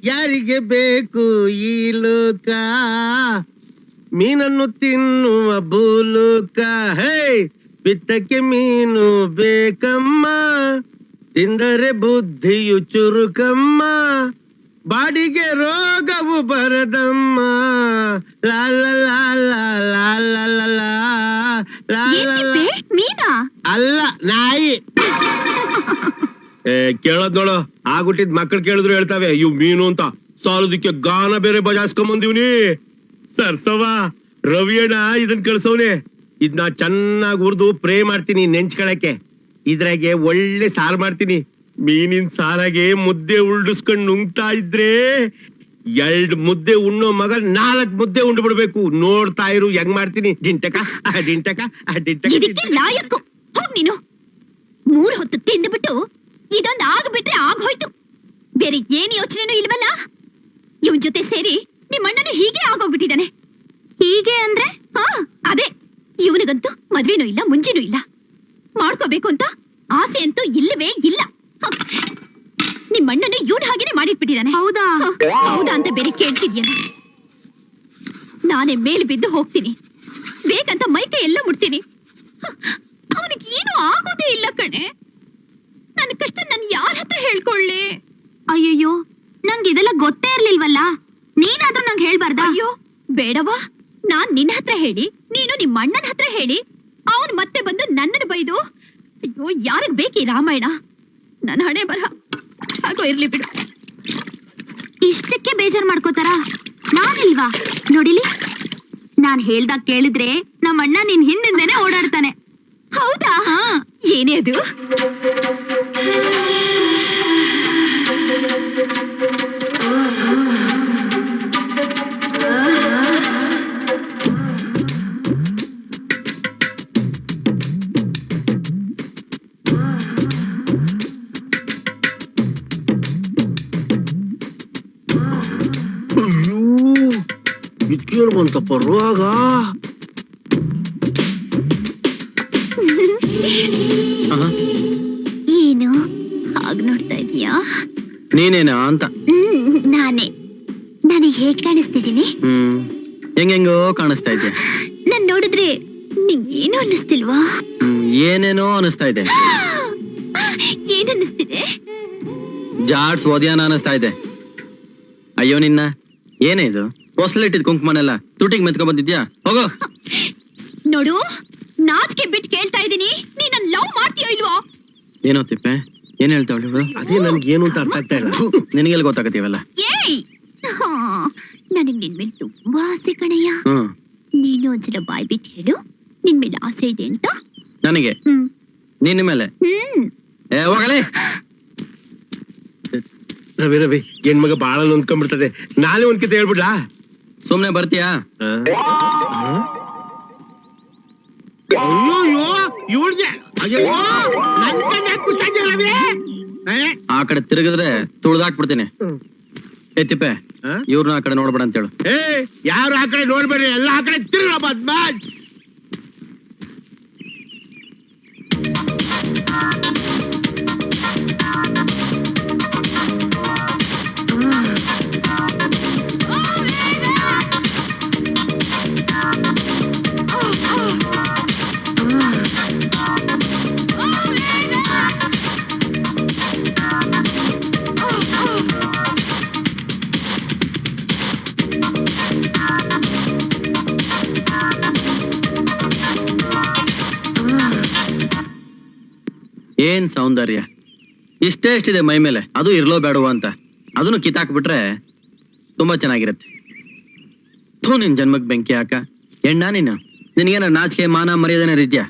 ಯಾರಿಗೆ ಬೇಕು ಈ ಲೋಕ ಮೀನನ್ನು ತಿನ್ನುವ ಭೂಲೋಕ ಹೇ ಪಿತ್ತಕ್ಕೆ ಮೀನು ಬೇಕಮ್ಮ ತಿಂದರೆ ಬುದ್ಧಿಯು ಚುರುಕಮ್ಮ ಬಾಡಿಗೆ ರೋಗವು ಬರದಮ್ಮ ಲಾಲ ಲಾಲ ಲಾಲ ಲಾಲ ಮೀನಾ ಅಲ್ಲ ನಾಯಿ ಕೇಳದ್ ನೋಡು ಆಗ್ಬಿಟ್ಟಿದ್ ಮಕ್ಕಳು ಕೇಳಿದ್ರು ಹೇಳ್ತಾವೆ ಇವ್ ಮೀನು ಅಂತ ಸಾಲದಕ್ಕೆ ಗಾನ ಬೇರೆ ಬಜಾಸ್ಕೊಂಬಂದಿವ್ನಿ ಸರ್ಸವ ರವಿಯಣ್ಣ ಇದನ್ ಕಳ್ಸವ್ನೆ ಇದನ್ನ ಚೆನ್ನಾಗಿ ಹುರಿದು ಪ್ರೇ ಮಾಡ್ತೀನಿ ನೆಂಚ್ಕೊಳಕ್ಕೆ ಇದ್ರಾಗೆ ಒಳ್ಳೆ ಸಾರು ಮಾಡ್ತೀನಿ ಮೀನಿನ ಸಾರಾಗೆ ಮುದ್ದೆ ಉಳ್ಳಿಸ್ಕೊಂಡು ನುಂಗ್ತಾ ಇದ್ರೆ 2 ಮುದ್ದೆ ಉಣ್ಣೋ ಮಗ 4 ಮುದ್ದೆ ಉಂಡು ಬಿಡ್ಬೇಕು ನೋಡ್ತಾ ಇರು ಹೆಂಗ್ ಮಾಡ್ತೀನಿ ಡಿಂಟಕ ಡಿಂಟಕ ಇದಕ್ಕೆ ಲಾಯಕ್ಕು ಹೋಗ್ ನೀನು 3 ಹೊತ್ತು ತಿಂದ್ಬಿಟ್ಟು ಇದೊಂದು ಆಗ್ಬಿಟ್ರೆ ಆಗೋಯ್ತು ಬೇರೆ ಏನ್ ಯೋಚನೆನೂ ಇಲ್ವಲ್ಲ ಇವನ್ ಜೊತೆ ಸೇರಿ ನಿಮ್ ಅಣ್ಣನು ಹೀಗೆ ಆಗೋಗ್ಬಿಟ್ಟಿದ್ದಾನೆ ಹೀಗೆ ಅಂದ್ರೆ ಅದೇ ಇವನಿಗಂತೂ ಮದ್ವೆನೂ ಇಲ್ಲ ಮುಂಚೆನೂ ಇಲ್ಲ ಮಾಡ್ಕೋಬೇಕು ಅಂತ ಆಸೆ ಅಂತೂ ಇಲ್ಲವೇ ಇಲ್ಲ ನಿಮ್ ಅಣ್ಣನು ಇವನ್ ಹಾಗೇನೆ ಮಾಡಿಟ್ಬಿಟ್ಟಿದ್ದಾನೆ ಹೌದಾ ಹೌದಾ ಅಂತ ಬೇರೆ ಕೇಳ್ತಿದ್ಯಲ್ಲ ನಾನೇ ಮೇಲೆ ಬಿದ್ದು ಹೋಗ್ತೀನಿ ಬೇಕಂತ ಮೈಕೈ ಎಲ್ಲ ಮುಟ್ತೀನಿ ಅವನಿಗೆ ಏನು ಆಗೋದೇ ಇಲ್ಲ ಕಣೆ ನನ್ನ ಕಷ್ಟ ನನ್ ಯಾರ ಹತ್ರ ಹೇಳ್ಕೊಳ್ಳಿ ಅಯ್ಯಯ್ಯೋ ನಂಗೆ ಇದೆಲ್ಲ ಗೊತ್ತೇ ಇರ್ಲಿಲ್ವಲ್ಲ ನೀನಾದ್ರೂ ನಂಗೆ ಹೇಳ್ಬಾರ್ದ ಅಯ್ಯೋ ಬೇಡವಾ ನಾನ್ ನಿನ್ನ ಹತ್ರ ಹೇಳಿ ನೀನು ನಿಮ್ಮ ಅಣ್ಣನ ಹತ್ರ ಹೇಳಿ ಅವನು ಮತ್ತೆ ಬಂದು ನನ್ನನ್ನು ಬೈದು ಅಯ್ಯೋ ಯಾರಿಗ್ ಬೇಕಿ ರಾಮಾಯಣ ನನ್ನ ಹಣೆ ಬರಹ ಹಾಗೋ ಇರ್ಲಿ ಬಿಡು ಇಷ್ಟಕ್ಕೆ ಬೇಜಾರ್ ಮಾಡ್ಕೋತಾರ ನಾನಿಲ್ವಾ ನೋಡಿಲಿ ನಾನ್ ಹೇಳ್ದಾಗ ಕೇಳಿದ್ರೆ ನಮ್ಮ ಅಣ್ಣ ನಿನ್ ಹಿಂದಿಂದೇನೆ ಓಡಾಡ್ತಾನೆ ಹೌದಾ ಏನೇ ಅದು ಇದ್ಕೇಳು ಬಂತಪ್ಪ ರೋಗ ಏನು ಹಾಗ ನೋಡ್ತಾ ಇದೀಯಾ ನೀನೇನಾ ಅಂತ ನಾನೇ ನನಗೆ ಹೇಗ್ ಕಾಣಿಸ್ತಿದ್ದೀನಿ ಹೆಂಗೆಂಗೋ ಕಾಣಿಸ್ತಾ ಇದ್ದೆ ನಾನ್ ನೋಡಿದ್ರೆ ನಿಂಗೇನು ಅನ್ನಿಸ್ತಿಲ್ವಾ ಏನೇನೋ ಅನಿಸ್ತಾ ಇದೆ ಏನ್ ಅನ್ನಿಸ್ತಿದೆ ಜಾಡ್ಸ್ ಓದ್ಯಾನ ಅನಿಸ್ತಾ ಇದೆ ಅಯ್ಯೋ ನಿನ್ನ ಏನೇ ಇದು ಹೊಸಲಿಟ್ಟಿದ್ ಕುಂಕುಮನೆಲ್ಲ ತುಟಿಗೆ ಮೆತ್ಕೊ ಬಂದಿದ್ಯಾ ಹೋಗೋ ನೋಡು ನಾಚಿಕೆ ಬಿಟ್ಟು ಕೇಳ್ತಾ ಇದೀನಿ ನೀ ನನ್ ಲವ್ ಮಾಡ್ತೀಯೋ ಇಲ್ವೋ ಏನೋ ತಿಪ್ಪೆ ಏನ್ ಹೇಳ್ತಾವಳಿ ಅದೇ ನನ್ಗೆ ಏನು ಅಂತ ಅರ್ಥ ಆಗ್ತಾ ಇಲ್ಲ ನಿನಗೆಲ್ಲ ಗೊತ್ತಾಗತ್ತೀವಲ್ಲ ಏಯ್ ನನಗ್ ನಿನ್ ಮೇಲೆ ತುಂಬಾ ಆಸೆ ಕಣಯ್ಯ ನೀನು ಒಂದ್ಸಲ ಬಾಯ್ ಬಿಟ್ಟು ಹೇಳು ನಿನ್ ಮೇಲೆ ಆಸೆ ಇದೆ ಅಂತ ನನಗೆ ನಿನ್ನ ಮೇಲೆ ಹೋಗಲೇ ರವಿ ರವಿ ಹೆಣ್ಮಗ ಬಾಳ ನೊಂದ್ಕೊಂಡ್ಬಿಡ್ತದೆ ನಾಳೆ ಒಂದ್ಕಿತ ಹೇಳ್ಬಿಡ್ಲಾ ಸುಮ್ನೆ ಬರ್ತೀಯಾ ಅಯ್ಯೋ ಇವ್ರಿಗೆ ಆ ಕಡೆ ತಿರುಗಿದ್ರೆ ತುಳ್ದಾಕ್ಬಿಡ್ತೀನಿ ತಿಪ್ಪೆ ಇವ್ರನ್ನ ಆ ಕಡೆ ನೋಡ್ಬೇಡ ಅಂತ ಹೇಳು ಯಾರು ಆ ಕಡೆ ನೋಡ್ಬೇಡ್ರಿ ಎಲ್ಲ ಆ ಕಡೆ ತಿರುಗ ಬದ್ಮಾಜ್ ಏನ್ ಸೌಂದರ್ಯ ಇಷ್ಟೇ ಎಷ್ಟಿದೆ ಮೈ ಮೇಲೆ ಅದು ಇರ್ಲೋ ಬೇಡವ ಅಂತ ಅದನ್ನು ಕಿತ್ತಾಕ್ಬಿಟ್ರೆ ತುಂಬಾ ಚೆನ್ನಾಗಿರುತ್ತೆ ಥೂ ನಿನ್ ಜನ್ಮಕ್ ಬೆಂಕಿ ಹಾಕ ಎಣ್ಣ ನೀನು ನಿನ್ಗೇನ ನಾಚಿಕೆ ಮಾನ ಮರ್ಯಾದೆನ ರೀತ್ಯಾ